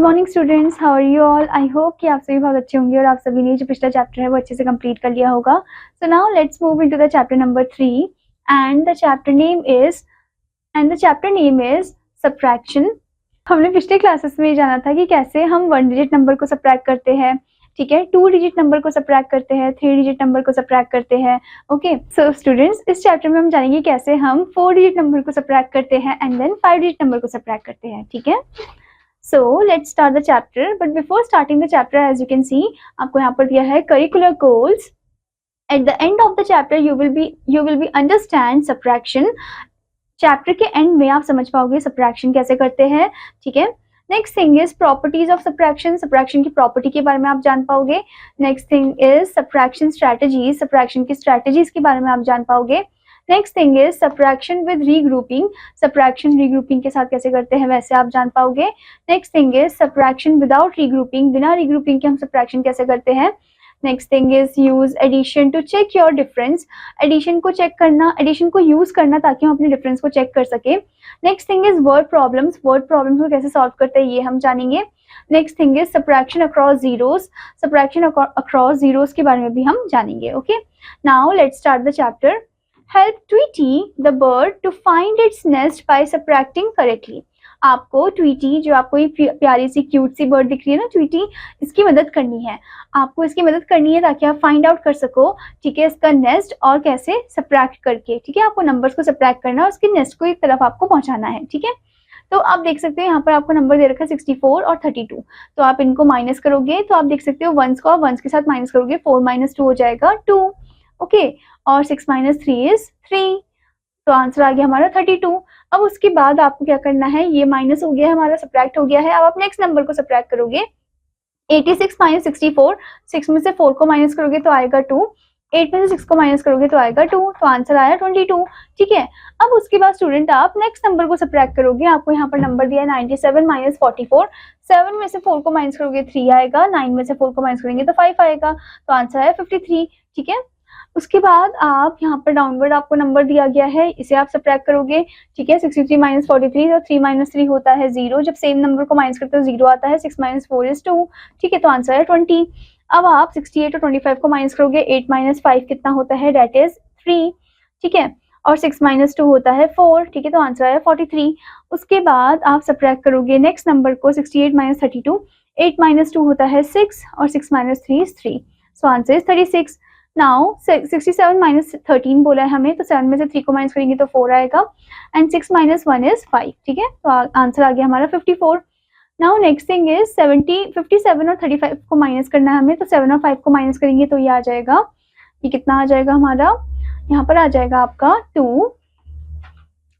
Good morning students, how are you all. I hope कि आप सभी बहुत अच्छे होंगे और आप सभी ने जो पिछला चैप्टर है वो अच्छे से कंप्लीट कर लिया होगा। So now let's move into the chapter number 3 and the chapter name is subtraction. हमने पिछले क्लासेस में जाना था कि कैसे हम 1 डिजिट नंबर को सब्ट्रैक्ट करते हैं, ठीक है, 2 डिजिट नंबर को सब्ट्रैक्ट करते हैं, 3 डिजिट नंबर को सब्ट्रैक्ट करते हैं। ओके, सो स्टूडेंट्स इस चैप्टर में हम जानेंगे कैसे हम 4 डिजिट नंबर को सब्ट्रैक्ट करते हैं एंड देन 5 डिजिट नंबर को सब्ट्रैक्ट करते हैं, ठीक है। So let's start the chapter, but before starting the chapter, as you can see, आपको यहाँ पर दिया है curricular goals. At the end of the chapter, you will be understand subtraction. Chapter के end में आप समझ पाओगे subtraction कैसे करते हैं, ठीक है। Next thing is properties of subtraction. Subtraction की property के बारे में आप जान पाओगे. Next thing is subtraction strategies. Subtraction की strategies के बारे में आप जान पाओगे. Next thing is subtraction with regrouping. Subtraction regrouping के साथ कैसे करते हैं वैसे आप जान पाओगे. Next thing is subtraction without regrouping. बिना रीग्रुपिंग के हम सब्ट्रैक्शन कैसे करते हैं. Next thing is use addition to check your difference. Addition को चेक करना, एडिशन को यूज करना ताकि हम अपने डिफरेंस को चेक कर सके. Next thing is word problems. Word problems को कैसे सॉल्व करते हैं ये हम जानेंगे. Next thing is subtraction across zeros. Subtraction across zeros के बारे में भी हम जानेंगे. Okay, now let's start the chapter. Help Tweety the bird to find its nest by subtracting correctly. आपको ट्वीटी, जो आपको ये प्यारी सी क्यूट सी बर्ड दिख रही है ना ट्वीटी, इसकी मदद करनी है. आपको इसकी मदद करनी है ताकि आप फाइंड आउट कर सको, ठीक है, इसका नेस्ट और कैसे सब्ट्रैक्ट करके, ठीक है. आपको नंबर्स को सब्ट्रैक्ट करना और उसके नेस्ट को एक तरफ आपको पहुंचाना है, ठीक है. तो आप देख सकते हैं यहाँ पर आपको नंबर दे रखा है 64 और 32. तो आप इनको माइनस करोगे तो आप देख सकते हो वंस को वंस के साथ माइनस करोगे, 4 - 2 हो जाएगा 2. ओके, और 6 - 3 इज 3. तो आंसर आ गया हमारा 32. अब उसके बाद आपको क्या करना है, ये माइनस हो गया हमारा, सब्ट्रैक्ट हो गया है. अब आप नेक्स्ट नंबर को सब्ट्रैक्ट करोगे. 86 - 64, 6 में से 4 को माइनस करोगे तो आएगा 2. 8 में से 6 को माइनस करोगे तो आएगा 2. तो आंसर आया 22, ठीक है. अब उसके बाद स्टूडेंट आप नेक्स्ट नंबर को सब्ट्रैक्ट करोगे. आपको यहाँ पर नंबर दिया है 97 - 44. 7 में से 4 को माइनस करोगे 3 आएगा. 9 में से 4 को माइनस करेंगे तो 5 आएगा. तो आंसर है 53, ठीक है. उसके बाद आप यहाँ पर डाउनवर्ड आपको नंबर दिया गया है, इसे आप सब्ट्रैक्ट करोगे, ठीक है. 63 - 43, और 3 - 3 होता है 0. जब सेम नंबर को माइनस करते हो 0 आता है. 6 - 4 इज 2, ठीक है. तो आंसर है 20. अब आप 68 और 25 को माइनस करोगे. 8 - 5 कितना होता है, डेट इज 3, ठीक है. और 6 - 2 होता है 4, ठीक है. तो आंसर है 43. उसके बाद आप सब्ट्रैक्ट करोगे नेक्स्ट नंबर को. 68 - 32, 8 - 2 होता है 6, और 6 - 3 is 3. So answer is 36. Now 67 - 13 बोला है हमें, तो 7 में से 3 को माइनस करेंगे तो 4 आएगा. एंड 6 - 1 इज 5, ठीक है. तो आंसर आ गया हमारा 54. नाउ नेक्स्ट थिंग इज 57 और 35 को माइनस करना है हमें. तो 7 और 5 को माइनस करेंगे तो ये आ जाएगा, ये कितना आ जाएगा हमारा, यहाँ पर आ जाएगा आपका 2,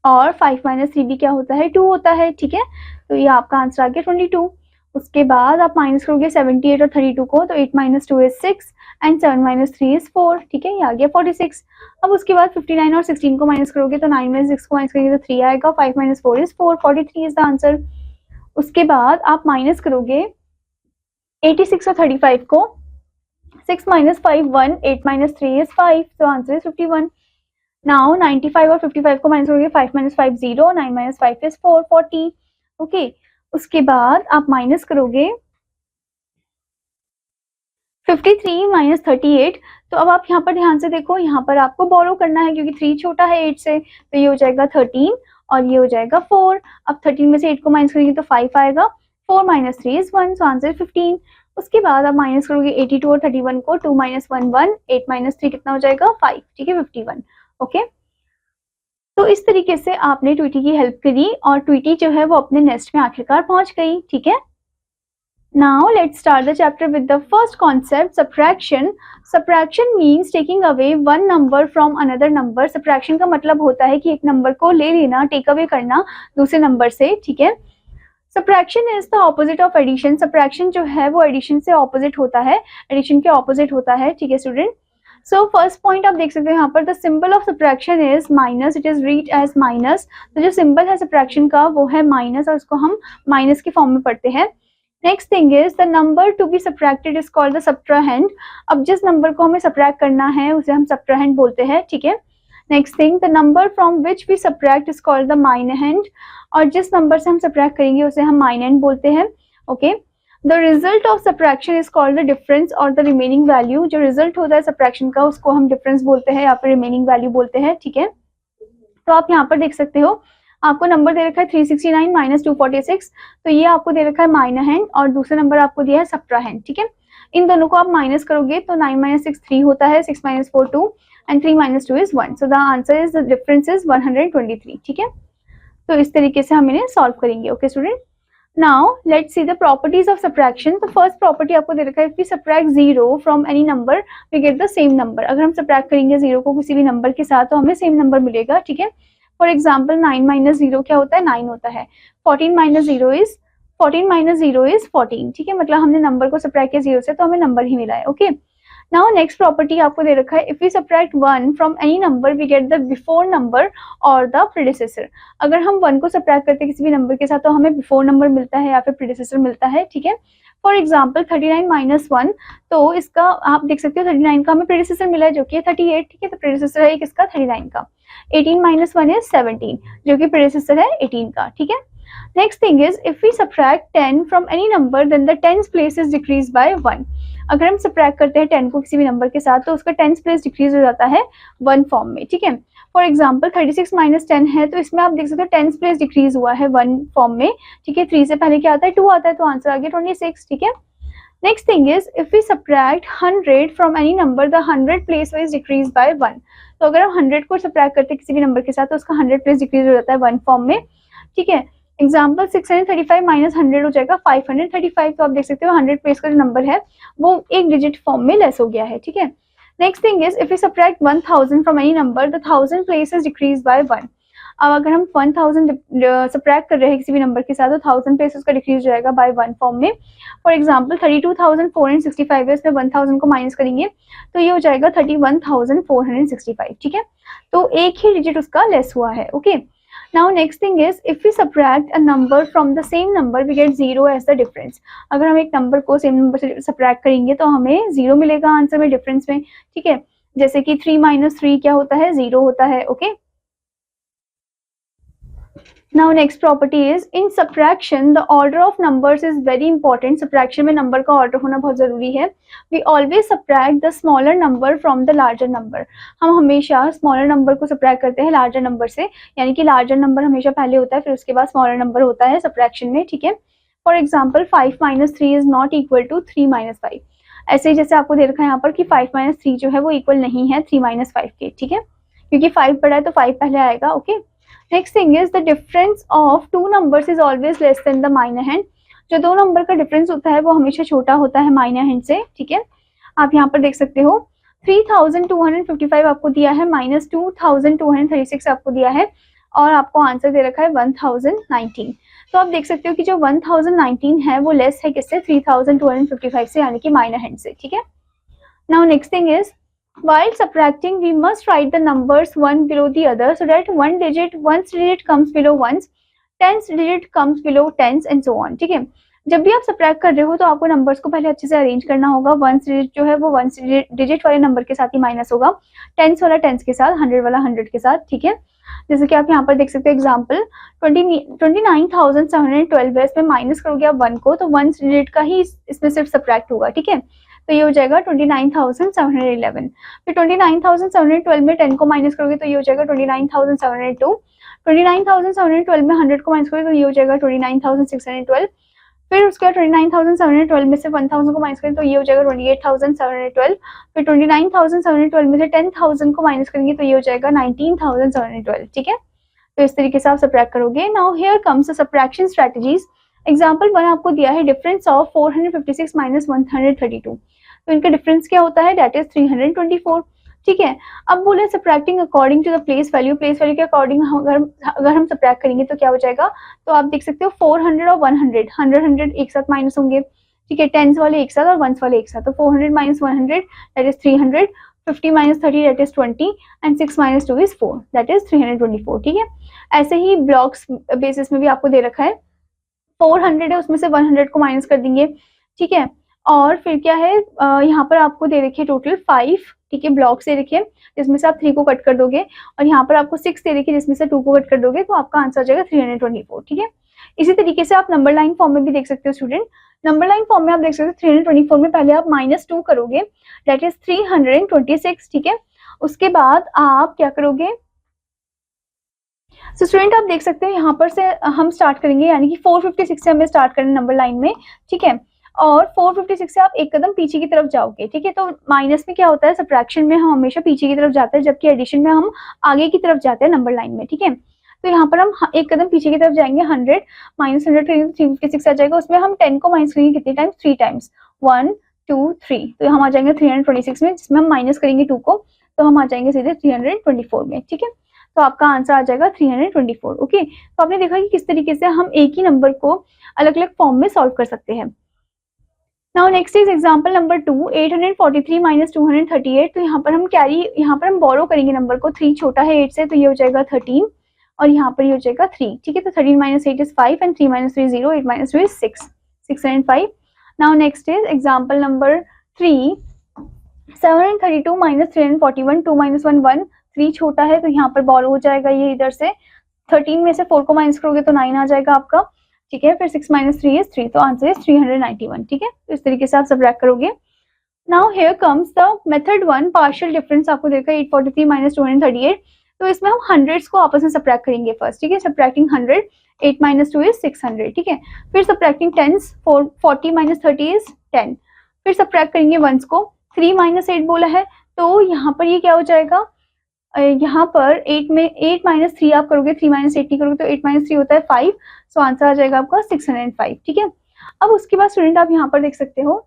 और 5 - 3 भी क्या होता है, 2 होता है, ठीक है. तो ये आपका आंसर आ गया 22. उसके बाद आप माइनस करोगे 78 और 32 को. तो 8 - 2 इज 6 एंड 7 - 3 इज 4, ठीक है. ये आ गया 46. अब उसके बाद 59 और 16 को माइनस करोगे तो 9 में 6 को माइनस करेंगे तो 3 आएगा. 5 - 4 इज 4, 43 इज द आंसर. उसके बाद आप माइनस करोगे 86 और 35 को. 6 - 5 1, 8 - 3 इज 5, तो आंसर इज 51. नाउ 95 और 55 को माइनस करोगे. 5 - 5 0, 9 - 5 इज 4, 40. ओके, उसके बाद आप माइनस करोगे 53 - 38. तो अब आप यहाँ पर ध्यान से देखो, यहाँ पर आपको बोरो करना है क्योंकि 3 छोटा है 8 से. तो ये हो जाएगा 13 और ये हो जाएगा 4. अब 13 में से 8 को माइनस करेंगे तो 5 आएगा. 4 - 3 इज 1, सो आंसर 15. उसके बाद आप माइनस करोगे 82 और 31 को. 2 - 1 1, 8 - 3 कितना हो जाएगा 5, ठीक है, 51. ओके, तो इस तरीके से आपने ट्वीटी की हेल्प करी और ट्वीटी जो है वो अपने नेस्ट में आखिरकार पहुंच गई, ठीक है. Now let's start the chapter with the first concept, subtraction. Subtraction means taking away one number from another number. Subtraction का मतलब होता है कि एक नंबर को ले लेना, टेक अवे करना दूसरे नंबर से, ठीक है. Subtraction is the opposite of addition. Subtraction जो है वो addition से opposite होता है, addition के opposite होता है, ठीक है स्टूडेंट. So first point आप देख सकते हैं यहाँ पर, the symbol of subtraction is minus. It is read as minus. तो जो symbol है subtraction का वो है minus और उसको हम minus के फॉर्म में पढ़ते हैं. Next thing is the number to be subtracted is called the subtrahend. अब जिस नंबर को हमें सब्ट्रैक्ट करना है उसे हम सब्ट्राहेंड बोलते हैं, ठीक है. Next thing, the number from which we subtract is called the minuend. और जिस नंबर से हम सब्ट्रैक्ट करेंगे उसे हम माइनहेंड बोलते हैं. Okay. The result of subtraction is called the difference और द रिमेनिंग वैल्यू। जो रिजल्ट होता है सब्ट्रैक्शन का उसको हम डिफरेंस बोलते हैं या फिर रिमेनिंग वैल्यू बोलते हैं, ठीक है। तो आप यहाँ पर देख सकते हो आपको नंबर दे रखा है 369 माइनस 246, तो ये आपको दे रखा है माइनर और दूसरा नंबर आपको दिया है सब्ट्राहेंड, ठीक है। इन दोनों को आप माइनस करोगे तो 9 माइनस 6 3 होता है, 6 minus 4 2 and 3 minus 2 is 1, so the answer is the difference is 123, ठीक है। तो इस तरीके से हम इन्हें सॉल्व करेंगे। Okay student, now let's see the properties of subtraction. तो फर्स्ट प्रॉपर्टी आपको दे रखा है, if we subtract 0 from any number we get the same number. अगर हम सब्ट्रैक्ट करेंगे 0 को किसी भी नंबर के साथ तो हमें सेम नंबर मिलेगा, ठीक है। फॉर एग्जाम्पल 9 माइनस 0 क्या होता है, 9 होता है। 14 माइनस 0 इज 14, ठीक है। मतलब हमने नंबर को सब्ट्रैक्ट किया 0 से तो हमें नंबर ही मिला है। ओके, नाउ नेक्स्ट प्रॉपर्टी आपको दे रखा है, if we subtract 1 from any number we get the before number और द प्रीडिसेसर। अगर हम 1 को सब्ट्रैक्ट करते हैं किसी भी नंबर के साथ तो हमें बिफोर नंबर मिलता है या फिर प्रीडिसेसर मिलता है, ठीक है। फॉर एग्जाम्पल 39 माइनस 1, तो इसका आप देख सकते हो 39 का हमें प्रीडिसेसर मिला है जो कि 38, ठीक है। तो प्रीडिसेसर है किसका, 39 का। 18 माइनस 1 इज 17 जो कि प्रीडिसेसर है 18 का, ठीक है। Next thing is, if we subtract 10 from any number then the tens place is decrease by 1। अगर हम सब्ट्रैक्ट करते हैं 10 को किसी भी नंबर के साथ तो उसका टेंस प्लेस डिक्रीज हो जाता है 1 फॉर्म में, ठीक है। फॉर एग्जाम्पल 36 माइनस 10 है, तो इसमें आप देख सकते हो टेंस प्लेस डिक्रीज हुआ है 1 फॉर्म में, ठीक है। 3 से पहले क्या आता है, 2 आता है, तो आंसर आ गया 26, ठीक है। Next thing is, if we subtract 100 from any number the 100 place wise decrease by 1। तो अगर हम 100 को सब्ट्रैक्ट करते हैं किसी भी नंबर के साथ तो उसका 100 प्लेस डिक्रीज हो जाता है 1 फॉर्म में, ठीक है। एग्जाम्पल 635 माइनस 100 हो जाएगा 535। तो आप देख सकते हो 100 प्लेस का जो नंबर है वो एक डिजिट फॉर्म में लेस हो गया है, ठीक है। Next thing is, if you subtract 1000 from any number the 1000 place is decrease by 1। अब अगर हम 1000 सब्ट्रैक्ट कर रहे हैं किसी भी नंबर के साथ तो 1000 प्लेस उसका डिक्रीज हो जाएगा बाय 1 फॉर्म में। फॉर एग्जाम्पल 32,465 है, इसमें 1000 को माइनस करेंगे तो ये हो जाएगा 31,465, ठीक है। तो एक ही डिजिट उसका लेस हुआ है। Okay, now next thing is, if we subtract a number from the same number we get 0 as the difference। अगर हम एक नंबर को सेम नंबर से सब्ट्रैक्ट करेंगे तो हमें 0 मिलेगा आंसर में, डिफरेंस में, ठीक है। जैसे कि 3 माइनस 3 क्या होता है, 0 होता है। Okay, now next property is, in subtraction the order of numbers is very important। subtraction में नंबर का ऑर्डर होना बहुत जरूरी है। we always subtract the smaller number from the larger number। हम हमेशा स्मॉलर नंबर को सब्ट्रैक्ट करते हैं लार्जर नंबर से, यानी कि लार्जर नंबर हमेशा पहले होता है फिर उसके बाद स्मॉलर नंबर होता है सब्ट्रैक्शन में, ठीक है। For example 5 minus 3 is not equal to 3 minus 5। ऐसे ही जैसे आपको दे रखा है यहाँ पर कि 5 माइनस 3 जो है वो इक्वल नहीं है 3 माइनस 5 के, ठीक है, क्योंकि 5 बड़ा है तो 5 पहले आएगा। Okay, next thing is, the difference of two numbers is always less than the minor hand. जो दो नंबर का डिफरेंस होता है वो हमेशा छोटा होता है माइनर हैंड से, ठीक है। आप यहाँ पर देख सकते हो 3255 आपको दिया है माइनस 2236 आपको दिया है और आपको आंसर दे रखा है 1019। तो आप देख सकते हो कि जो 1019 है वो लेस है किससे, 3255 से, यानी कि माइनर हैंड से, ठीक है। Now next thing is, while subtracting we must write the numbers one below the other so that one's digit comes below ones, tens digit comes below tens and so on, ठीक है। जब भी आप subtract कर रहे हो तो आपको नंबर्स को पहले अच्छे से अरेंज करना होगा। वंस डिजिट जो है वो वंस डिजिट वाले नंबर के साथ ही माइनस होगा, टेंस वाला टेंस के साथ, 100 वाला 100 के साथ, ठीक है। जैसे कि आप यहाँ पर देख सकते हो एग्जाम्पल 29,712 है, इसमें माइनस करोगे आप 1 को तो वंस डिजिट का ही इसमें सिर्फ सब्ट्रैक्ट होगा, ठीक है। तो ये हो जाएगा 29,711। फिर 29,712 में 10 को माइनस करोगे तो ये हो जाएगा 29,702। 29,712 में 100 को माइनस करोगे तो ये हो जाएगा 29,612। फिर उसके बाद 29,712 में से 1000 को माइनस करें तो ये हो जाएगा 28,712। फिर 29,712 में से 10,000 को माइनस करेंगे तो ये हो जाएगा 19,712, ठीक है। तो इस तरीके से आप सब्ट्रैक्ट करोगे। Now here comes the subtraction strategies. Example 1 आपको दिया है डिफरेंस ऑफ 456 माइनस 132। तो इनका डिफरेंस क्या होता है, दैट इज 324, ठीक है। अब बोले subtracting according to the place value, place value के अकॉर्डिंग अगर हम सब्ट्रैक्ट करेंगे तो क्या हो जाएगा, तो आप देख सकते हो 400 और 100 100 एक साथ माइनस होंगे, ठीक है। टेंस वाले एक साथ और वंस वाले एक साथ, तो 400 minus 100 that is 300, 50 minus 30 that is 20 and 6 minus 2 is 4 that is 324, ठीक है। ऐसे ही ब्लॉक्स बेसिस में भी आपको दे रखा है 400 है उसमें से 100 को माइनस कर देंगे, ठीक है। और फिर क्या है, यहाँ पर आपको दे रखिए टोटल 5, ठीक है, ब्लॉक्स दे रखिए जिसमें से आप 3 को कट कर दोगे और यहाँ पर आपको 6 दे रखिए जिसमें से 2 को कट कर दोगे तो आपका आंसर आ जाएगा 324, ठीक है। इसी तरीके से आप नंबर लाइन फॉर्म में भी देख सकते हो स्टूडेंट। नंबर लाइन फॉर्म में आप देख सकते हो 324 में पहले आप -2 करोगे, दैट इज 326, ठीक है। उसके बाद आप क्या करोगे, सो स्टूडेंट आप देख सकते हो यहाँ पर से हम स्टार्ट करेंगे, यानी कि 456 से हमें स्टार्ट करना नंबर लाइन में, ठीक है। और 456 से आप एक कदम पीछे की तरफ जाओगे, ठीक है। तो माइनस में क्या होता है, सब्ट्रैक्शन में हम हमेशा पीछे की तरफ जाते हैं, जबकि एडिशन में हम आगे की तरफ जाते हैं नंबर लाइन में, ठीक है। तो यहाँ पर हम एक कदम पीछे की तरफ जाएंगे, 100 -100 356 आ जाएगा। उसमें हम 10 को माइनस करेंगे कितने टाइम्स, 3 टाइम्स, 1 2 3, तो हम आ जाएंगे 326 में, जिसमें हम माइनस करेंगे 2 को, तो हम आ जाएंगे सीधे 324 में, ठीक है। तो आपका आंसर आ जाएगा 324, ओके। तो आपने देखा कि किस तरीके से हम एक ही नंबर को अलग अलग फॉर्म में सॉल्व कर सकते हैं। Now next is example number 2, 843 - 238। तो यहाँ पर हम बोरो करेंगे नंबर को, 3 छोटा है 8 से, तो ये हो जाएगा 13, और यहाँ पर ये हो जाएगा 3, ठीक है। तो 13 - 8 is 5 and 3 - 3 0, 8 - 2 is 6, 605। Now next is example number 3, 732 - 341, 2 - 1 1, 3 छोटा है, तो यहाँ पर बोरो हो जाएगा ये इधर से, 13 में से 4 को माइनस करोगे तो 9 आ जाएगा आपका, ठीक है। फिर 6 - 3 इज 3, तो आंसर इज 391, ठीक है। तो इस तरीके से आप सबट्रैक्ट करोगे। Now here comes the method 1, partial difference आपको देखा 843 - 238। तो इसमें हम हंड्रेड्स को आपस में सबट्रैक्ट करेंगे फर्स्ट, ठीक है। सबट्रैक्टिंग 100, 8 - 2 इज 600, ठीक है। फिर सबट्रैक्टिंग टेंस, 40 - 30 इज 10। फिर सबट्रैक्ट करेंगे वंस को, 3 - 8 बोला है, तो यहाँ पर ये क्या हो जाएगा, यहाँ पर 8 - 3 आप करोगे, 3 - 8 नहीं करोगे, तो 8 - 3 होता है 5, सो आंसर आ जाएगा आपका 605, ठीक है। अब उसके बाद स्टूडेंट आप यहाँ पर देख सकते हो,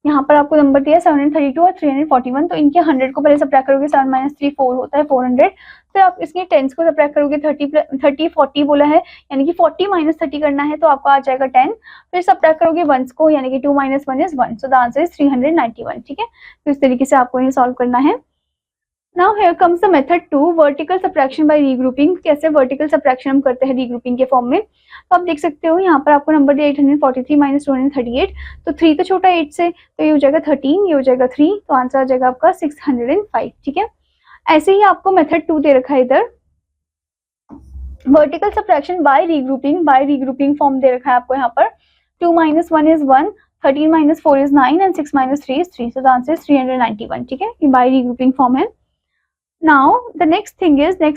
यहाँ पर आपको नंबर दिया 732 और 341, तो इनके 100 को पहले सबट्रैक्ट करोगे, 7 - 3 4 होता है 400। फिर आप इसके 10 को सबट्रैक्ट करोगे, 30 40 बोला है, यानी कि 40 - 30 करना है, तो आपका आ जाएगा 10। फिर सबट्रैक्ट करोगे वंस को, यानी कि 2 - 1 is 1, so the answer is 391, ठीक है। तो इस तरीके से आपको ये सॉल्व करना है। Now here comes the method 2, vertical subtraction by regrouping. कैसे वर्टिकल सबट्रैक्शन हम करते हैं रीग्रुपिंग के फॉर्म में, तो आप देख सकते हो यहाँ पर आपको नंबर दिया 843 - 238, तो 3 तो छोटा 8 से, तो ये हो जाएगा 13, ये हो जाएगा 3, तो आंसर आ जाएगा आपका 605, ठीक है। ऐसे ही आपको मेथड 2 दे रखा है इधर, vertical subtraction by regrouping form दे रखा है आपको यहाँ पर, 2 - 1 is 1, 13 - 4 is 9 and 6 - 3 is 3, so the answer is 391, ठीक है। ये बाय रीग्रुपिंग फॉर्म है। Now the next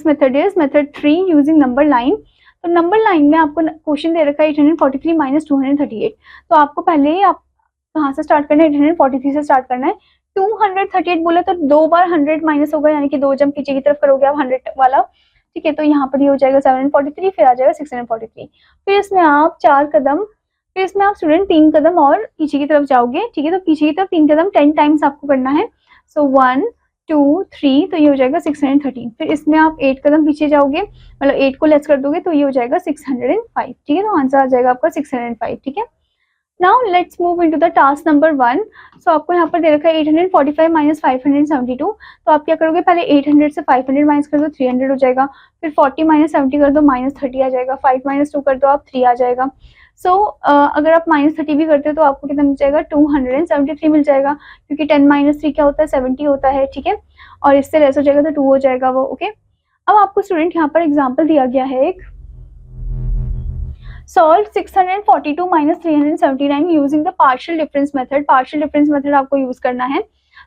method is method 3 using number line। तो नंबर लाइन में आपको क्वेश्चन दे रखा है 843 - 238, तो आपको पहले आप कहाँ से स्टार्ट करना है, 843 से स्टार्ट करना है। 238 बोला तो 2 बार 100 माइनस होगा, यानी कि 2 जब पीछे की तरफ करोगे आप 100 वाला, ठीक है। तो यहाँ पर ये हो जाएगा 743, फिर आ जाएगा 643, फिर इसमें आप 4 कदम, फिर इसमें आप स्टूडेंट 3 कदम और पीछे की तरफ जाओगे, ठीक है। तो पीछे की तरफ 3 कदम 10 टाइम्स आपको करना है, सो 1 2 3, तो ये हो जाएगा 613। फिर इसमें आप 8 कदम पीछे जाओगे, मतलब 8 को लेस कर दोगे, तो ये हो जाएगा 605, ठीक है। तो आंसर आ जाएगा आपका 605, ठीक है। Now let's move into the task number 1। सो आपको यहाँ पर दे रखा है 845 - 572, तो आप क्या करोगे, पहले 800 से 500 माइनस कर दो, 300 हो जाएगा। फिर 40 - 70 कर दो, -30 आ जाएगा। 5 - 2 कर दो आप, 3 आ जाएगा। सो अगर आप -30 भी करते हो तो आपको कितना मिल जाएगा, 273 मिल जाएगा, क्योंकि 10 - 3 क्या होता है, 70 होता है, ठीक है। और इससे लेस हो जाएगा तो 2 हो जाएगा वो, ओके। अब आपको स्टूडेंट यहाँ पर एग्जाम्पल दिया गया है एक, solve 642 - 379 using the partial difference method. Partial difference method आपको यूज करना है।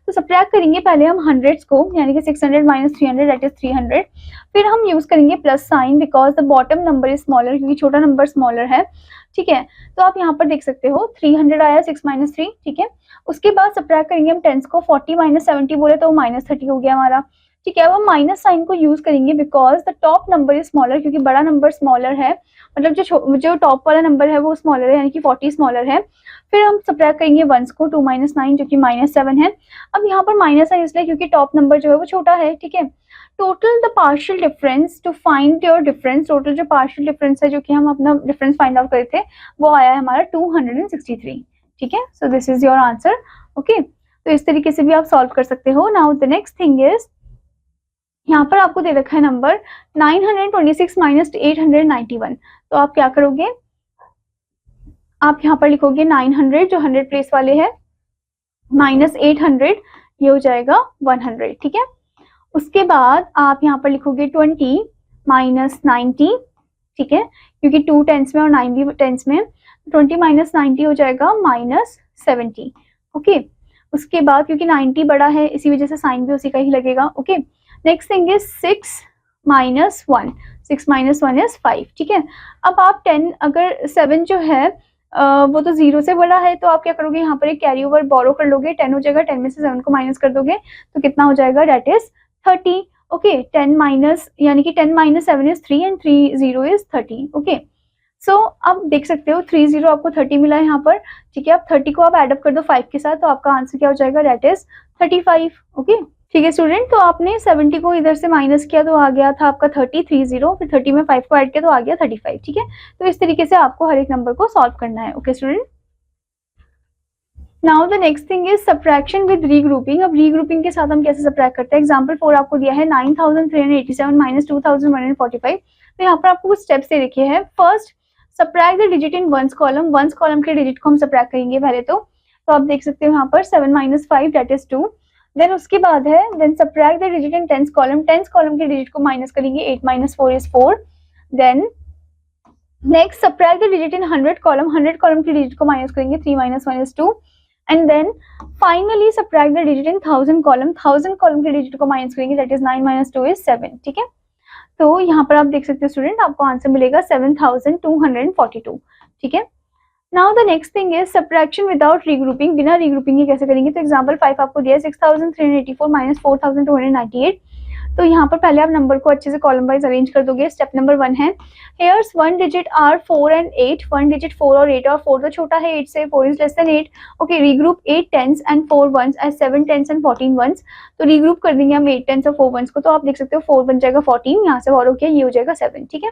तो सबट्रैक्ट करेंगे पहले हम हंड्रेड्स को, यानी कि 600 - 300 दैट इज 300। फिर हम यूज करेंगे plus sign, because the bottom number is smaller, क्योंकि छोटा नंबर स्मॉलर है, ठीक है। तो आप यहाँ पर देख सकते हो 300 आया, 6 - 3, ठीक है। उसके बाद सबट्रैक्ट करेंगे हम टेंस को, 40 - 70 बोले तो -30 हो गया हमारा, ठीक है। अब हम माइनस साइन को यूज करेंगे because the top number is smaller, क्योंकि बड़ा नंबर स्मॉलर है, मतलब जो टॉप वाला नंबर है वो स्मॉलर है, यानी कि 40 स्मॉलर है। फिर हम सबट्रैक्ट करेंगे वंस को, 2 - 9 जो कि -7 है। अब यहाँ पर माइनस है इसलिए क्योंकि टॉप नंबर जो है वो छोटा है, ठीक है। Total the partial difference to find your difference, total जो पार्शियल डिफरेंस है, जो कि हम अपना डिफरेंस फाइंड आउट करे थे, वो आया है हमारा 263, ठीक है। So this is your answer, okay. तो इस तरीके से भी आप सॉल्व कर सकते हो। Now the next thing is, यहाँ पर आपको दे रखा है नंबर 926 - 891, तो आप क्या करोगे, आप यहाँ पर लिखोगे 900 जो 100 प्लेस वाले हैं, -800, ये हो जाएगा 100, ठीक है। उसके बाद आप यहाँ पर लिखोगे 20 - 90, ठीक है, क्योंकि 2 टेंस में और 9 भी टेंस में, 20 माइनस 90 हो जाएगा -70। ओके, उसके बाद क्योंकि 90 बड़ा है इसी वजह से साइन भी उसी का ही लगेगा। Okay, next thing is 6 minus 1, 6 minus 1 is 5। ठीक है, अब आप 10, अगर 7 जो है वो तो 0 से बड़ा है, तो आप क्या करोगे, यहाँ पर एक कैरी ओवर बोरो कर लोगे, 10 हो जाएगा, 10 में से 7 को माइनस कर दोगे तो कितना हो जाएगा, डेट इज 30। ओके, 10 माइनस, यानी कि 10 minus 7 is 3 and 3 0 is 30। Okay, so अब देख सकते हो 3 0 आपको 30 मिला है यहाँ पर। ठीक है, अब 30 को आप एडअप कर दो 5 के साथ, तो आपका आंसर क्या हो जाएगा, डेट इज 35। ओके, ठीक है स्टूडेंट, तो आपने 70 को इधर से माइनस किया तो आ गया था आपका 30, 3 0, फिर 30 में 5 को ऐड किया तो आ गया 35। ठीक है, तो इस तरीके से आपको हर एक नंबर को सॉल्व करना है। Okay student, now the next thing is subtraction with regrouping. अब रीग्रुपिंग के साथ हम कैसे सब्ट्रैक्ट करते हैं। एग्जांपल 4 आपको दिया है 9387 माइनस 2145। तो यहाँ पर आपको कुछ स्टेप्स दे रखे हैं। First, subtract the digit in ones column. Ones column के डिजिट को हम सब्ट्रैक्ट करेंगे पहले तो आप देख सकते हो यहाँ पर 7 माइनस 5 डेट इज 2। देन उसके बाद है then subtract the digit in tens column. Tens column के डिजिट को माइनस करेंगे, 8 minus 4 is 4। Then next subtract the digit in 100 column. 100 column के डिजिट को माइनस करेंगे, 3 minus 1 is 2। And then finally subtract the digit in 1000 column. 1000 column के digit को minus करेंगे, that is 9 minus 2 is 7। ठीक है, तो यहाँ पर आप देख सकते हो स्टूडेंट, आपको आंसर मिलेगा 7242। ठीक है, now the next thing is subtraction without regrouping. बिना रीग्रुपिंग के कैसे करेंगे। तो एग्जांपल 5 आपको दिया है 6384 माइनस 4298। तो यहाँ पर पहले आप नंबर को अच्छे से कॉलम वाइज अरेंज कर दोगे। स्टेप नंबर 1 है, here's 1 digit are 4 and 8। 1 digit 4 और 8, और 4 तो छोटा है 8 से, 4 is less than 8। Okay, regroup 8 tens and 4 ones as 7 tens and 14 ones. तो रीग्रुप कर देंगे हम 8 टेंस और 4 वंस को, तो आप देख सकते हो 4 बन जाएगा 14, यहाँ से और किया ये हो जाएगा 7। ठीक है,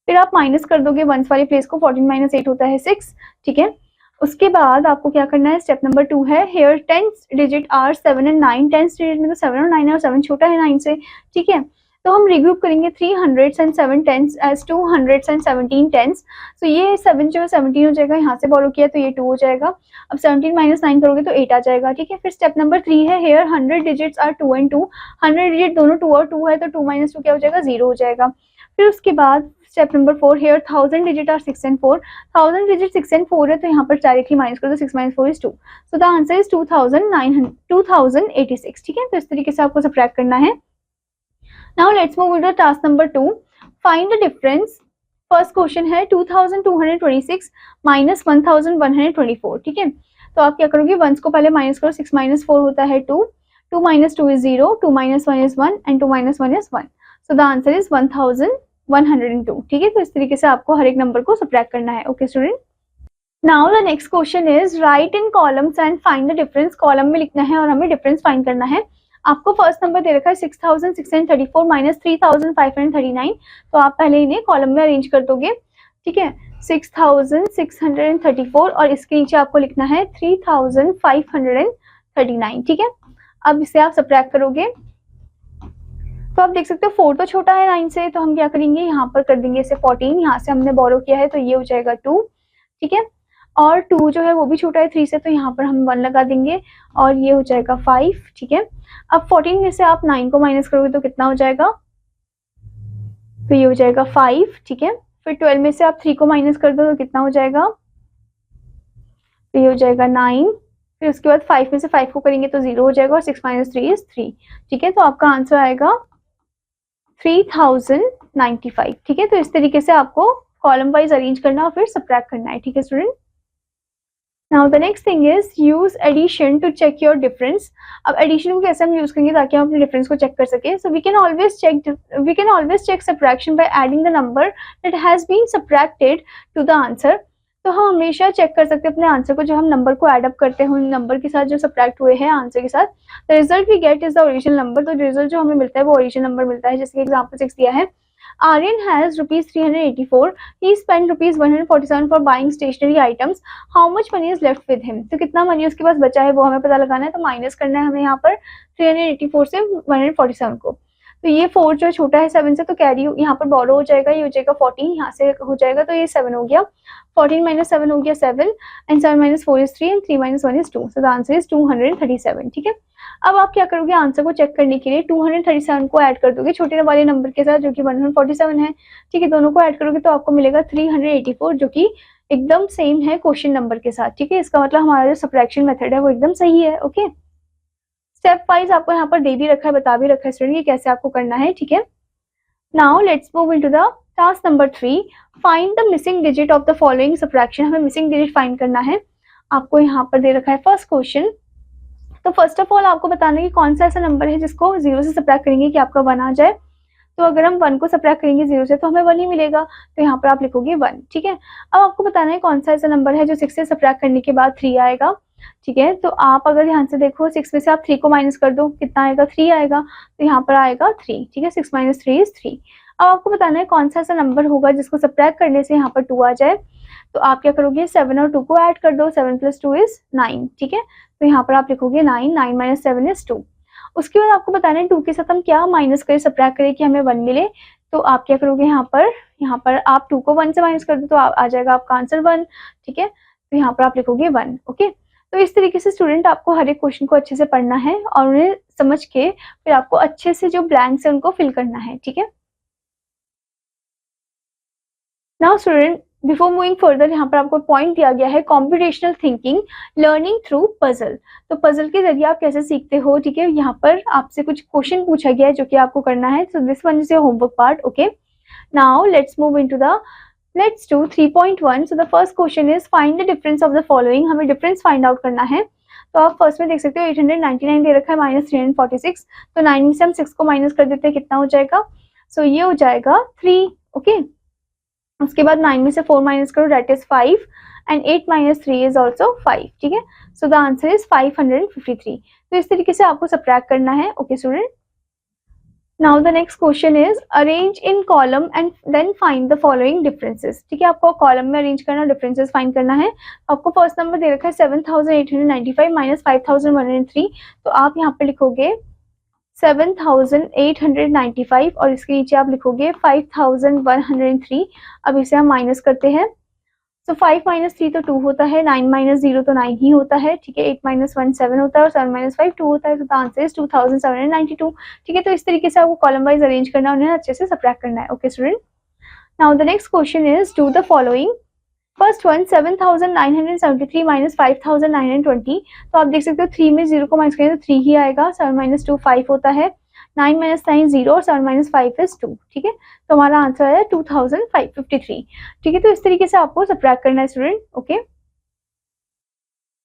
फिर आप माइनस कर दोगे वंस वाली प्लेस को, 14 माइनस 8 होता है 6। ठीक है, उसके बाद आपको क्या करना है, स्टेप नंबर 2 है, here 10 digit are 7 and 9। 10 digit में तो 7 और 9 है, और 7 छोटा है 9 से। ठीक है, तो हम रीग्रुप करेंगे 300 and 7 tens as 200 and 17 tens. तो ये 7 जो है 17 हो जाएगा, यहाँ से बोरो किया तो ये 2 हो जाएगा। अब 17 माइनस 9 करोगे तो 8 आ जाएगा। ठीक है, फिर स्टेप नंबर 3 है, here 100 digits are 2 and 2। 100 digit दोनों 2 और 2 है, तो 2 माइनस 2 क्या हो जाएगा, 0 हो जाएगा। फिर उसके बाद step number 4, here 1000 digit are 6 and 4। 1000 digit 6 and 4 है, तो यहाँ पर डायरेक्टली माइनस करो, तो 6 minus 4 is 2। So the answer is 2086। ठीक है, तो इस तरीके से आपको सब्ट्रैक्ट करना है। Now let's move to task number 2, find the difference. First question है 2226 माइनस 1124। ठीक है, तो आप क्या करोगे, वंस को पहले माइनस करो, 6 माइनस 4 होता है 2, 2 minus 2 is 0, 2 minus 1 is 1 and 2 minus 1 is 1। So the answer is 1102। ठीक है, तो इस तरीके से आपको हर एक नंबर को सब्ट्रैक्ट करना है। Okay student, now the next question is right in columns and find the difference. Column में लिखना है और हमें डिफरेंस फाइंड करना है। आपको फर्स्ट नंबर दे रखा है 6634 माइनस 3539। तो आप पहले इन्हें कॉलम में अरेंज कर दोगे। ठीक है, 6634 और इसके नीचे आपको लिखना है 3539। ठीक है, अब इसे आप सब्ट्रैक्ट करोगे तो आप देख सकते हो 4 तो छोटा है 9 से, तो हम क्या करेंगे, यहाँ पर कर देंगे इसे 14। यहाँ से हमने बोरो किया है तो ये हो जाएगा 2। ठीक है, और 2 जो है वो भी छोटा है 3 से, तो यहाँ पर हम 1 लगा देंगे और ये हो जाएगा 5। ठीक है, अब 14 में से आप 9 को माइनस करोगे तो कितना हो जाएगा, तो ये हो जाएगा 5। ठीक है, फिर 12 में से आप 3 को माइनस कर दो तो कितना हो जाएगा, तो ये हो जाएगा 9। फिर उसके बाद 5 में से 5 को करेंगे तो 0 हो जाएगा, और 6 माइनस 3 इज 3। ठीक है, तो आपका आंसर आएगा 3095। ठीक है, तो इस तरीके से आपको कॉलम वाइज अरेंज करना और फिर सब्ट्रैक्ट करना है। ठीक है student, now the next thing is use addition to check your difference. अब एडिशन को कैसे हम यूज करेंगे ताकि हम अपने डिफरेंस को चेक कर सके। So we can always check subtraction by adding the number that has been subtracted to the answer. तो हम हमेशा चेक कर सकते हैं अपने आंसर को, जो हम नंबर को एड अप करते हैं उन नंबर के साथ जो सब्ट्रैक्ट हुए हैं आंसर के साथ। The result we get is the original number. तो रिजल्ट जो हमें मिलता है वो ओरिजिनल नंबर मिलता है। जैसे कि एग्जांपल 6 दिया है, Aryan has rupees 384. He spent rupees 147 for buying stationery items. How much money is left with him? तो कितना मनी उसके पास बचा है वो हमें पता लगाना है। तो माइनस करना है हमें यहाँ पर 384 से 147 को। तो ये 4 जो छोटा है 7 से, तो कैरी यहाँ पर बोरो हो जाएगा, ये हो जाएगा 14, यहाँ से हो जाएगा, तो ये 7 हो गया, 14 माइनस 7 हो गया 7, and 7 minus 4 is 3 and 3 minus 1 is 2, so the answer is 237, ठीक है। अब आप क्या करोगे, आंसर को चेक करने के लिए 237 को ऐड कर दोगे छोटे वाले नंबर के साथ जो कि 147 है, ठीक है, दोनों को ऐड करोगे तो आपको मिलेगा 384, जो कि एकदम सेम है क्वेश्चन नंबर के साथ, ठीक है। इसका मतलब हमारा जो सबट्रैक्शन मेथड है वो एकदम सही है, ओके। स्टेप वाइज आपको यहाँ पर दे भी रखा है, बता भी रखा है स्टूडेंट कि कैसे आपको करना है, ठीक है। Now let's move into the task number 3, find the missing digit of the following subtraction. हमें मिसिंग डिजिट फाइंड करना है, आपको यहाँ पर दे रखा है फर्स्ट क्वेश्चन। तो फर्स्ट ऑफ ऑल आपको बताना है कि कौन सा ऐसा नंबर है जिसको 0 से सबट्रैक्ट करेंगे कि आपका 1 आ जाए। तो अगर हम 1 को सबट्रैक्ट करेंगे 0 से तो हमें 1 ही मिलेगा, तो यहाँ पर आप लिखोगे 1, ठीक है। अब आपको बताना है कौन सा ऐसा नंबर है जो 6 से सबट्रैक्ट करने के बाद 3 आएगा, ठीक है। तो आप अगर ध्यान से देखो 6 में से आप 3 को माइनस कर दो, कितना आएगा, 3 आएगा, तो यहाँ पर आएगा 3, ठीक है। 6 माइनस 3 इज 3। अब आपको बताना है कौन सा ऐसा नंबर होगा जिसको सबट्रैक्ट करने से यहाँ पर 2 आ जाए। तो आप क्या करोगे, 7 और 2 को ऐड कर दो, 7 प्लस 2 इज 9, ठीक है। तो यहाँ पर आप लिखोगे 9, 9 माइनस 7 इज 2। उसके बाद आपको बताना है 2 के साथ हम क्या माइनस करें, सबट्रैक्ट करें कि हमें 1 मिले। तो आप क्या करोगे, यहाँ पर आप 2 को 1 से माइनस कर दो तो आ जाएगा आपका आंसर 1, ठीक है। तो यहाँ पर आप लिखोगे 1, ओके। तो इस तरीके से स्टूडेंट आपको हर एक क्वेश्चन को अच्छे से पढ़ना है और उन्हें समझ के फिर आपको अच्छे से जो ब्लैंक्स है उनको फिल करना है, ठीक है। Now student before moving further, यहाँ पर आपको पॉइंट दिया गया है computational thinking learning through puzzle. तो पजल के जरिए आप कैसे सीखते हो, ठीक है। यहाँ पर आपसे कुछ क्वेश्चन पूछा गया है जो कि आपको करना है, so this one is your homework part, okay. Now let's move into the let's do 3.1। So the first question is find the difference of the following. हमें डिफरेंस फाइंड आउट करना है। तो आप फर्स्ट में देख सकते हो 899 दे रखा है माइनस 346, तो 9 में से हम 6 को माइनस कर देते हैं, कितना हो जाएगा, सो ये हो जाएगा 3, ओके। उसके बाद 9 में से 4 माइनस करो, that is 5, and 8 minus 3 is also 5, ठीक है। So the answer is 553। तो इस तरीके से आपको सबट्रैक्ट करना है, okay student. Now the next question is arrange in column and then find the following differences, ठीक है। आपको कॉलम में अरेंज करना, डिफरेंसेस फाइंड करना है। आपको फर्स्ट नंबर दे रखा है 7895 माइनस 5103, तो आप यहाँ पे लिखोगे 7895 और इसके नीचे आप लिखोगे 5103। अब इसे हम माइनस करते हैं, तो 5 माइनस 3 तो 2 होता है, 9 माइनस 0 तो 9 ही होता है, ठीक है। 8 माइनस 1 7 होता है और 7 माइनस 5 2 होता है, तो आंसर इज 2792, ठीक है। तो इस तरीके से आपको कॉलम वाइज अरेंज करना है, उन्हें अच्छे से सबट्रैक्ट करना है, okay student. Now the next question is do the following. First one 7973 minus 5920, तो आप देख सकते हो 3 में 0 को माइनस करें तो 3 ही आएगा, 7 माइनस 2 5 होता है, 9 माइनस 9 0 और 7 माइनस 5 इज 2, ठीक है। तो हमारा आंसर है 2553, ठीक है। तो इस तरीके से आपको सबट्रैक्ट करना है student, okay.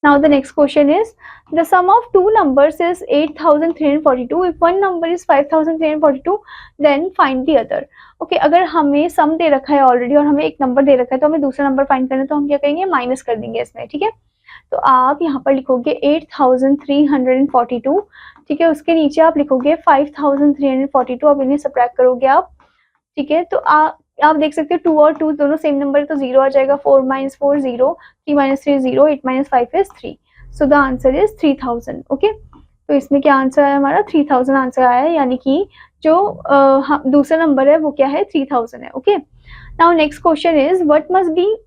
Now the next question is the sum of two numbers is 8342. If one number is 5342, then find the other. Okay, अगर हमें सम दे रखा है ऑलरेडी और हमें एक नंबर दे रखा है तो हमें दूसरा नंबर फाइंड करना है, तो हम क्या करेंगे, माइनस कर देंगे इसमें, ठीक है। तो आप यहाँ पर लिखोगे 8342, ठीक है। उसके नीचे आप लिखोगे 5342, अब इन्हें सबट्रैक्ट करोगे आप, ठीक है। तो आप देख सकते हो 2 और 2 दोनों सेम नंबर है तो 0 आ जाएगा, 4 minus 4 0, 3 minus 3 0, 8 minus 5 is 3, so the answer is 3000, okay. तो इसमें क्या आंसर है हमारा, 3000 आंसर आया है, यानी कि जो दूसरा नंबर है वो क्या है, 3000 है, okay. Now next question is what must B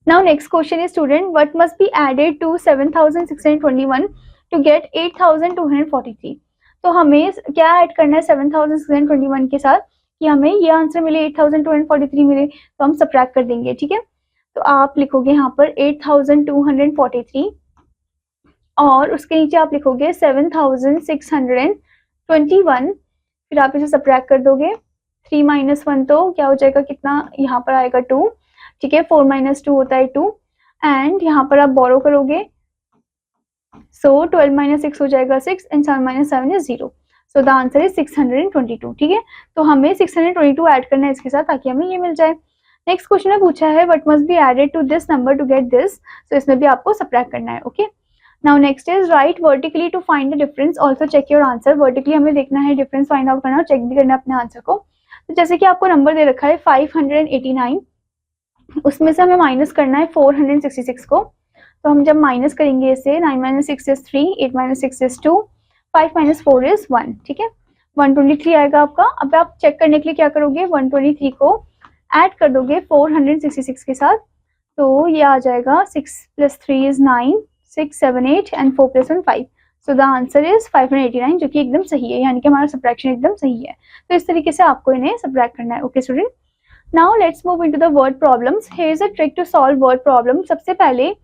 Now next question is student, what must be added to 7621 to get 8243? तो हमें क्या ऐड करना है 7621 के साथ कि हमें ये आंसर मिले, 8243 मिले, तो हम सबट्रैक्ट कर देंगे, ठीक है। तो आप लिखोगे यहाँ पर 8243 और उसके नीचे आप लिखोगे 7621, फिर आप इसे सबट्रैक्ट कर दोगे, 3 माइनस 1 तो क्या हो जाएगा, कितना यहाँ पर आएगा 2, ठीक है। 4 माइनस 2 होता है 2, एंड यहाँ पर आप बोरो करोगे, सो 12 माइनस 6 हो जाएगा 6, and 7 minus 7 is 0, so the answer is 622, ठीक है। तो हमें 622 ऐड करना है इसके साथ ताकि हमें ये मिल जाए। नेक्स्ट क्वेश्चन में पूछा है what must be added to this number to get this, so इसमें भी आपको सबट्रैक्ट करना है, okay. Now next is write vertically to find the difference, also check your answer. Vertically हमें देखना है, डिफरेंस फाइंड आउट करना और चेक भी करना है अपने आंसर को। तो जैसे कि आपको नंबर दे रखा है 589, उसमें से हमें माइनस करना है 466 को, तो हम जब माइनस करेंगे इसे 9 minus 6 is 3, 8 minus 6 is 2, 5 minus 4 is 1, ठीक है 123 आएगा आपका। अब आप चेक करने के लिए क्या करोगे, 123 को ऐड कर दोगे 466 के साथ, तो ये आ जाएगा 6 + 3 is 9, 6 7 8 and 4 + 1 5। So the answer is 589, जो कि एकदम सही है, यानी कि हमारा सब्ट्रैक्शन एकदम सही है। तो इस तरीके से आपको इन्हें सब्ट्रैक्ट करना है। Okay student, now let's move into the word problems. Here is a trick to solve word problem. सबसे पहले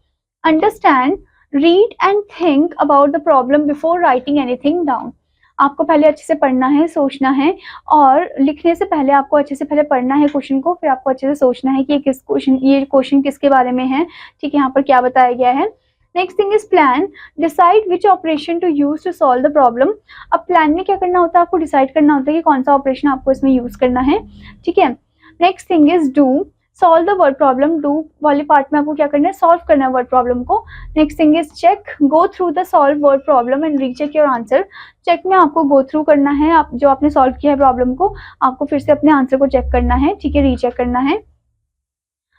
understand, read and think about the problem before writing anything down. आपको पहले अच्छे से पढ़ना है, सोचना है, और लिखने से पहले आपको अच्छे से पहले पढ़ना है क्वेश्चन को, फिर आपको अच्छे से सोचना है कि ये क्वेश्चन किसके बारे में है, ठीक है, यहाँ पर क्या बताया गया है। Next thing is plan, decide which operation to use to solve the problem. अब प्लान में क्या करना होता है, आपको डिसाइड करना होता है कि कौन सा ऑपरेशन आपको इसमें यूज करना है, ठीक है। Next thing is do, solve the word problem. Do वाले पार्ट में आपको क्या करना है, सॉल्व करना है वर्ड प्रॉब्लम को। Next thing is check, go through the solve word problem and recheck your answer. Check में आपको गो थ्रू करना है, आप जो आपने सॉल्व किया है प्रॉब्लम को, आपको फिर से अपने आंसर को चेक करना है, ठीक है, रीचेक करना है।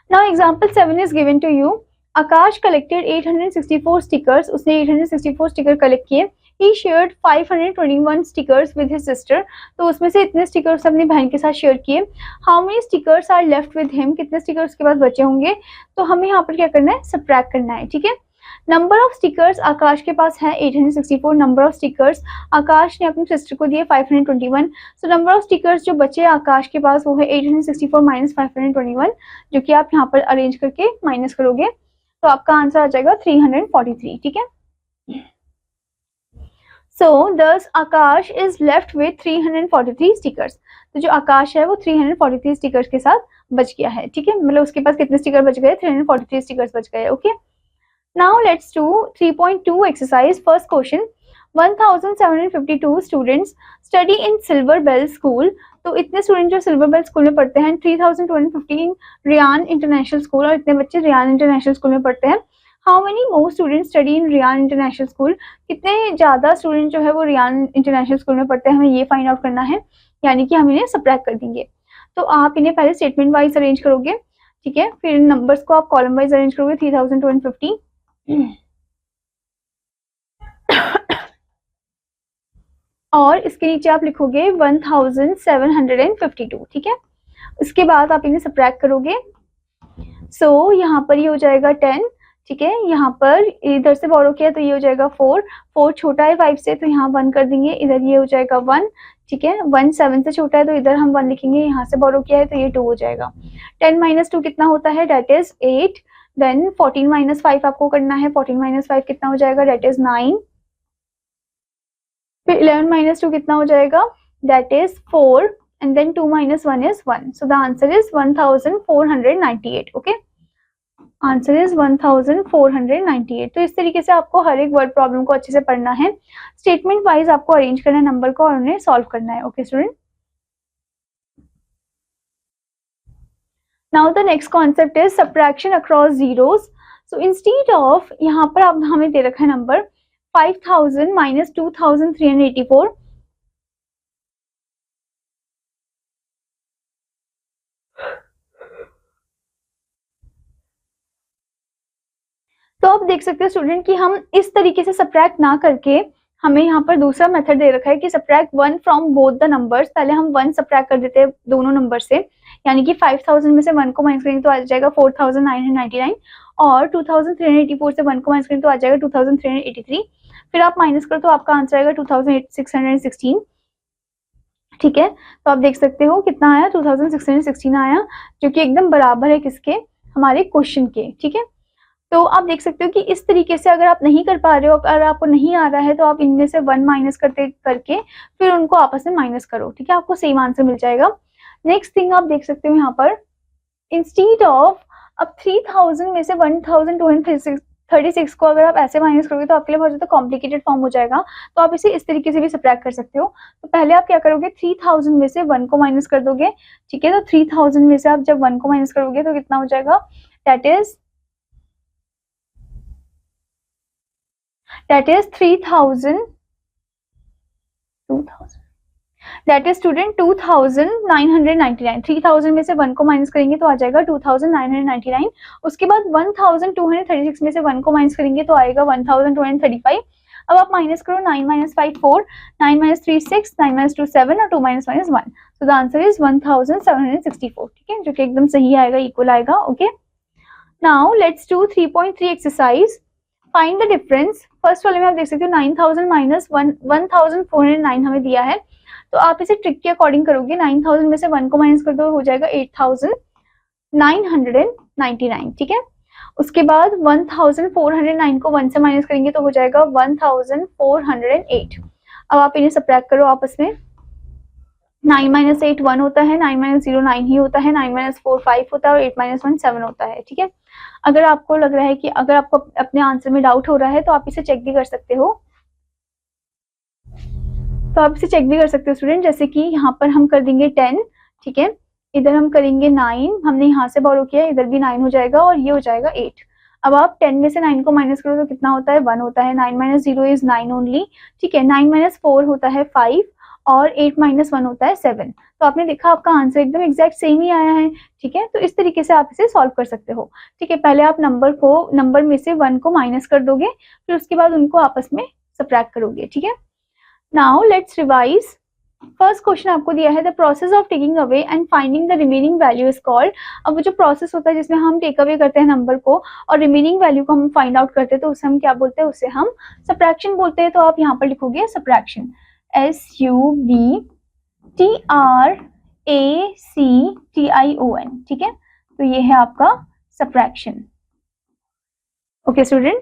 Now example 7 is given to you. Akash collected 864 stickers, उसने 864 स्टिकर कलेक्ट किए। He shared 521 stickers with his sister, तो उसमें से इतने स्टिकर्स अपनी बहन के साथ शेयर किए। How many stickers are left with him, कितने स्टिकर्स के पास बचे होंगे, तो हमें यहाँ पर क्या करना है, सब्ट्रैक्ट करना है, ठीक है। नंबर ऑफ स्टिकर्स आकाश के पास है 864, नंबर ऑफ स्टिकर्स आकाश ने अपनी सिस्टर को दिए 521, सो नंबर ऑफ स्टिकर्स जो बचे आकाश के पास वो है 864 माइनस 521, जो कि आप यहाँ पर अरेंज करके माइनस करोगे, तो आपका आंसर आ जाएगा 343, ठीक है। So thus Akash is left with 343 stickers। तो जो आकाश है वो 343 स्टिकर्स के साथ बच गया है, ठीक है, मतलब उसके पास कितने स्टिकर बच गए, 343 स्टिकर्स बच गए। Okay, now let's do 3.2 exercise. First question, 1752 students study in silver bell school. तो इतने स्टूडेंट जो सिल्वर बेल स्कूल में पढ़ते हैं, 3215 रियान इंटरनेशनल स्कूल, और इतने बच्चे रियान इंटरनेशनल स्कूल में पढ़ते हैं। How many more students study in Ryan international school, कितने ज्यादा स्टूडेंट जो है वो रियान इंटरनेशनल स्कूल में पढ़ते हैं, हमें ये फाइंड आउट करना है, यानी कि हम इन्हें सब्ट्रैक्ट कर देंगे। तो आप इन्हें पहले स्टेटमेंट वाइज अरेंज करोगे, ठीक है, फिर नंबर्स को आप कॉलम वाइज अरेंज करोगे, 3250 और इसके नीचे आप लिखोगे 1752, ठीक है। उसके बाद आप इन्हें सब्ट्रैक्ट करोगे, सो यहाँ पर ये हो जाएगा 10, ठीक है, यहाँ पर इधर से बोरो किया तो ये हो जाएगा 4, 4 छोटा है 5 से, तो यहाँ 1 कर देंगे, इधर ये हो जाएगा 1, ठीक है, 1 7 से छोटा है तो इधर हम 1 लिखेंगे, यहाँ से बोरो किया है तो ये 2 हो जाएगा। 10 - 2 कितना होता है, डेट इज 8। देन 14 - 5 आपको करना है, 14 - 5 कितना हो जाएगा, डेट इज 9। फिर 11 - 2 कितना हो जाएगा, that is 4, and then 2 - 1 is 1, so the answer is 1498। Okay, answer is 1498। तो इस तरीके से आपको हर एक वर्ड प्रॉब्लम को अच्छे से पढ़ना है, स्टेटमेंट वाइज आपको अरेंज करना है नंबर को और उन्हें सॉल्व करना है। Okay student, now the next concept is subtraction across zeros. So instead of, यहाँ पर आप हमें दे रखा है नंबर 5000 - 2384, तो आप देख सकते हैं स्टूडेंट कि हम इस तरीके से सब्ट्रैक्ट ना करके, हमें यहाँ पर दूसरा मेथड दे रखा है कि subtract 1 from both the numbers. पहले हम 1 सब्ट्रैक्ट कर देते हैं दोनों नंबर से, यानी कि 5000 में से 1 को माइनस करेंगे तो आ जाएगा 4999, और 2384 से 1 को माइनस करेंगे तो आ जाएगा 2383। फिर आप माइनस करो तो आपका आंसर आएगा 2616, ठीक है। तो आप देख सकते हो कितना आया, 2616 आया, जो कि एकदम बराबर है किसके, हमारे क्वेश्चन के, ठीक है। तो आप देख सकते हो कि इस तरीके से अगर आप नहीं कर पा रहे हो, अगर आपको नहीं आ रहा है, तो आप इनमें से 1 माइनस करके फिर उनको आपस में माइनस करो, ठीक है, आपको सेम आंसर मिल जाएगा। नेक्स्ट थिंग आप देख सकते हो यहाँ पर, इंस्टीड ऑफ, अब 3000 में से 1236 को अगर आप ऐसे माइनस करोगे तो आपके लिए बहुत ज्यादा कॉम्प्लिकेटेड फॉर्म हो जाएगा, तो आप इसे इस तरीके से भी सब्ट्रैक्ट कर सकते हो। तो पहले आप क्या करोगे, 3000 में से 1 को माइनस कर दोगे, ठीक है, तो 3000 में से आप जब 1 को माइनस करोगे तो कितना हो जाएगा, that is 3000, 2000, that is student 2999। 3000 में से 1 को माइनस करेंगे तो आ जाएगा 2999। उसके बाद 1236 में से 1 को माइनस करेंगे तो आएगा 1235। अब आप माइनस करो, 9 माइनस 5 4, 9 माइनस 3 6, 9 माइनस 2 7 और 2 minus 1 is 1। So the answer is 1764, ठीक है, जो कि एकदम सही आएगा, इक्वल आएगा। Okay, now let's do 3.3 exercise, find the difference. First वाले में आप देख सकते हो 9000 माइनस 1409 हमें दिया है, तो आप इसे ट्रिक के अकॉर्डिंग करोगे। 9000 में से 1 को माइनस कर दो, हो जाएगा 8999, ठीक है। उसके बाद 1409 को 1 से माइनस करेंगे तो हो जाएगा 1408। अब आप इन्हें सब्ट्रैक्ट करो आपस में। 9 माइनस 8 1 होता है, 9 माइनस 0 9 ही होता है, 9 माइनस 4 5 होता है और 8 माइनस 1 7 होता है, ठीक है। अगर आपको लग रहा है कि अगर आपको अपने आंसर में डाउट हो रहा है तो आप इसे चेक भी कर सकते हो। स्टूडेंट, जैसे कि यहाँ पर हम कर देंगे 10, ठीक है, इधर हम करेंगे 9, हमने यहाँ से बोरो किया, इधर भी 9 हो जाएगा और ये हो जाएगा 8। अब आप 10 में से 9 को माइनस करो तो कितना होता है, 1 होता है। 9 माइनस 0 इज 9 ओनली, ठीक है। 9 माइनस 4 होता है 5 और 8 माइनस 1 होता है 7। तो आपने देखा आपका आंसर एकदम एग्जैक्ट सेम ही आया है, ठीक है। तो इस तरीके से आप इसे सॉल्व कर सकते हो, ठीक है। पहले आप नंबर में से 1 को माइनस कर दोगे, फिर उसके बाद उनको आपस में सब्ट्रैक्ट करोगे, ठीक है। Now let's revise. First question आपको दिया है the process of taking away and finding the remaining value is called. अब वो जो प्रोसेस होता है जिसमें हम टेक अवे करते हैं नंबर को और रिमेनिंग वैल्यू को हम फाइंड आउट करते हैं, तो उसे हम क्या बोलते हैं, उसे हम सब्ट्रैक्शन बोलते हैं। तो आप यहाँ पर लिखोगे सब्ट्रैक्शन, SUBTRACTION, ठीक है। तो ये है आपका सब्ट्रैक्शन। ओके स्टूडेंट,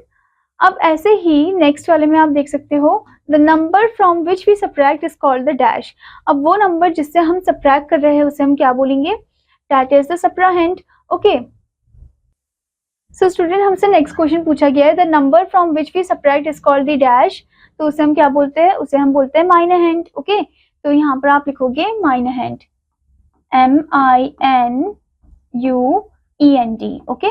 अब ऐसे ही नेक्स्ट वाले में आप देख सकते हो the number from which we subtract is called the dash. अब वो नंबर जिससे हम सब्ट्रैक्ट कर रहे हैं उसे हम क्या बोलेंगे, that is the subtrahend. Okay, so student हमसे नेक्स्ट क्वेश्चन पूछा गया है the number from which we subtract is called the dash. तो उसे हम क्या बोलते हैं, उसे हम बोलते हैं माइनर। ओके, तो यहाँ पर आप लिखोगे माइनर, MINUEND। ओके,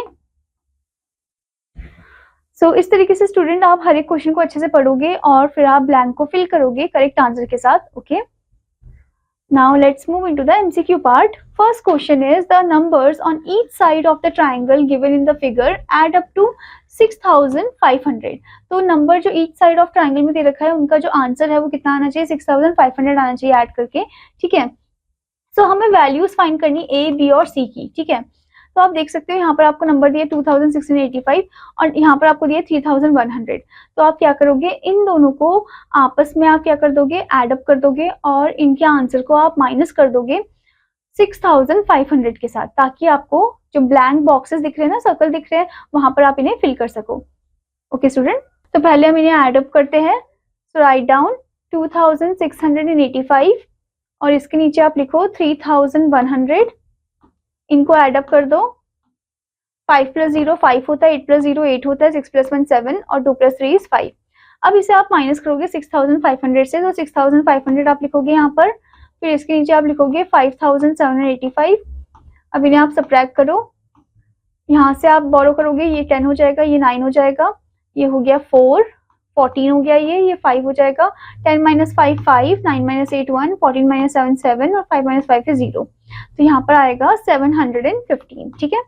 सो इस तरीके से स्टूडेंट आप हर एक क्वेश्चन को अच्छे से पढ़ोगे और फिर आप ब्लैंक को फिल करोगे करेक्ट आंसर के साथ। Okay, now let's move into the MCQ part. First question is the numbers on each side of the triangle given in the figure add up to 6500। तो नंबर जो each side of triangle में दे रखा है उनका जो answer है वो कितना आना चाहिए, 6500 आना चाहिए ऐड करके, ठीक है। सो हमें वैल्यूज फाइंड करनी A, B और C की, ठीक है। तो आप देख सकते हो यहाँ पर आपको नंबर दिया 2685 और यहाँ पर आपको दिया 3100। तो आप क्या करोगे, इन दोनों को आपस में आप क्या कर दोगे, एड अप कर दोगे और इनके आंसर को आप माइनस कर दोगे 6500 के साथ, ताकि आपको जो ब्लैंक बॉक्सेस दिख रहे हैं ना, सर्कल दिख रहे हैं, वहां पर आप इन्हें फिल कर सको। ओके स्टूडेंट, तो पहले हम इन्हें एड अप करते हैं। सो राइट डाउन 2685 और इसके नीचे आप लिखो 3100, इनको एड अप कर दो। 5 + 0 5 होता है, 8 + 0 8 होता है, 6 + 1 7 और 2 + 3 is 5। अब इसे आप माइनस करोगे 6500 से, तो 6500 आप लिखोगे यहाँ पर, फिर इसके नीचे आप लिखोगे 5785। अब इन्हें आप सब्ट्रैक्ट करो, यहाँ से आप बोरो करोगे, ये 10 हो जाएगा, ये 9 हो जाएगा, ये हो गया 4 14 हो गया, ये 5 हो जाएगा। 10 - 5 5, 9 - 8 1, 14 - 7 7 और 5 - 5 is 0। तो यहाँ पर आएगा 715, ठीक है।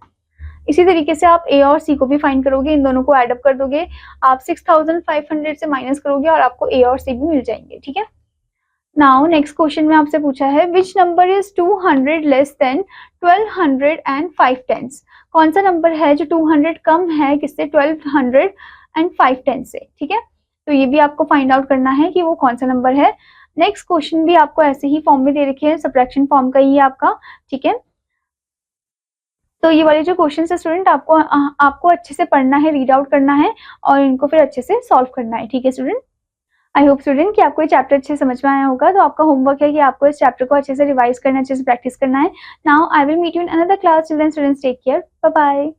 इसी तरीके से आप A और C को भी फाइंड करोगे, इन दोनों को एड अप कर दोगे, आप 6500 से माइनस करोगे और आपको A और C भी मिल जाएंगे, ठीक है। नाउ नेक्स्ट क्वेश्चन में आपसे पूछा है which number is 200 less than 1200 and 5 tens. कौन सा नंबर है जो 200 कम है किससे, 1200 एंड 5 टेंस से, ठीक है। तो ये भी आपको फाइंड आउट करना है कि वो कौन सा नंबर है। नेक्स्ट क्वेश्चन भी आपको ऐसे ही फॉर्म में दे रखे हैं, सब्ट्रैक्शन फॉर्म का ही है आपका, ठीक है। तो ये वाले जो क्वेश्चन है स्टूडेंट आपको अच्छे से पढ़ना है, रीड आउट करना है और इनको फिर अच्छे से सॉल्व करना है, ठीक है स्टूडेंट। आई होप स्टूडेंट कि आपको ये चैप्टर अच्छे से समझ में आया होगा। तो आपका होमवर्क है कि आपको इस चैप्टर को अच्छे से रिवाइज करना है, अच्छे से प्रैक्टिस करना है। Now I will meet you in another class. Till then students take care, bye bye.